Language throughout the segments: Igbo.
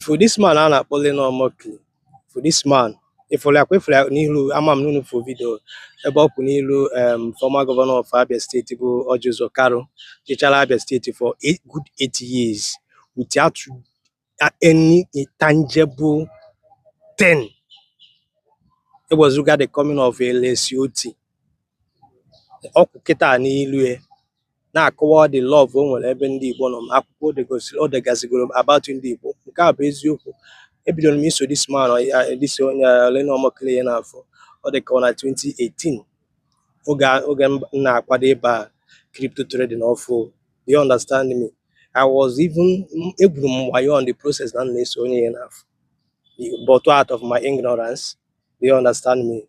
for this man a na-akpọ Lennon Mokli, for this man ifụrụ n'ilu ama m n'unu for video ebe ọ kwụ n'ilu former governor of Abia State bụ Orji Uzor Kalu chịchara Abia State for good 8 years without any tangible thing. It was regard the coming of Alesi Oti. Ọkwụ kịta n'ilu na-akọwa the love o nwere ebe ndị Igbo nọ, akwụkwọ o degasigoro about ndị Igbo. Nke a bụ eziokwu. Ebidoro m iso this man this onye Lennon Mokli n'afọ ọ dị ka na 2018 oge m na-akwado ịba crypto trading ọfụ. Do you understand me? I was even egwuru m wayo on the process na na-eso onye n'afọ, but out of my ignorance. Do you understand me?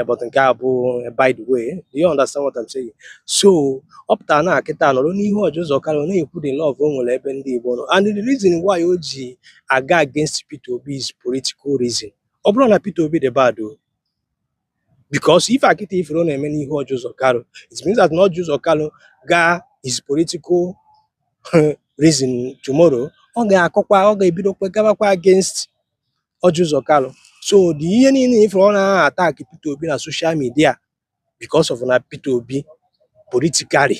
But nke a bụ by the way. Do you understand what I'm saying? So ọ pụtara na kịta nọrọ n'ihu Orji Uzor Kalu na-ekwu the love o nwere ebe ndị Igbo nọ, and the reason why o ji aga against Peter Obi is political reason. Ọ bụrụ na Peter Obi dị bad o, because if akịta ifere ọ na-eme n'ihu Orji Uzor Kalu, it means that Orji Uzor Kalu ga his political reason tomorrow ọ ga-ebidokwa gabakwa against Orji Uzor Kalu. So the ihe niile ifere ọ na-attack Peter Obi na social media because of na Peter Obi politically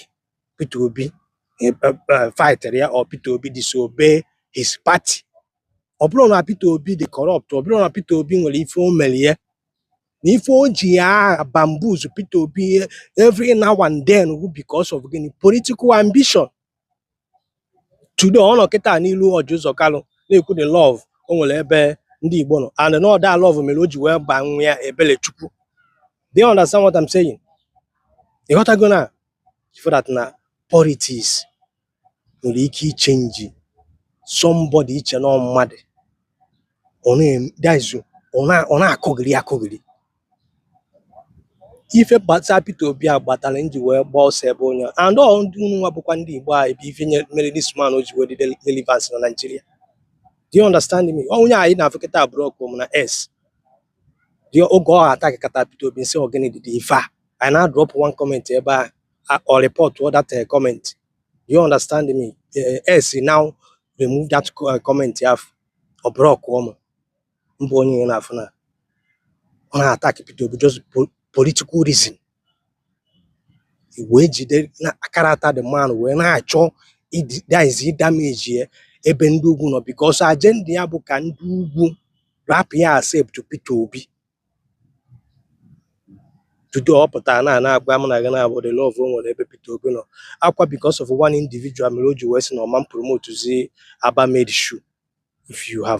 Peter Obi fight or Peter Obi disobey his party. Ọ bụrụ na Peter Obi dị corrupt, ọ bụrụ na Peter Obi nwere ife o melie na ife o ji ya bamboozle Peter Obi every now and then because of political ambition. Today ọ nọ kịta n'ilu Orji Uzor Kalu na-ekwu the love o nwere ebe ndị Igbo nọ, and no that love mere o ji wee ba nwa ya Ebelechukwu. Do you understand what I'm saying? You got to go now for that na politics nwere ike change somebody iche na mmadụ ọ na-akọgiri ife gbata Peter Obi agbatala nji wee gba ọsọ ebe onye, and all ndị unu nwa bụkwa ndị Igbo a ebe ife mere this man o ji wee dị relevance na Nigeria. Do you understand me? Onye anyị na-afụ kịta abụrụ ọkụ m na oge ọ attack kata Peter Obi nsi ogene did ife a, I now drop one comment ebe a or report to that comment. Do you understand me? Now remove that comment you have or block woman. Mbonye na afụ na ọ na-attack Peter Obi just political reason. Wee jide na character the man wee na-achọ there is damage here ebe ndị ugwu nọ, because agenda ya bụ ka ndị ugwu rap ya accept to Peter Obi. Today ọ pụtara na-agba m na gana about the love o nwere ebe Peter Obi nọ akwa because of one individual mere o ji wee sị na ọma promote zi Aba made shoe. If you have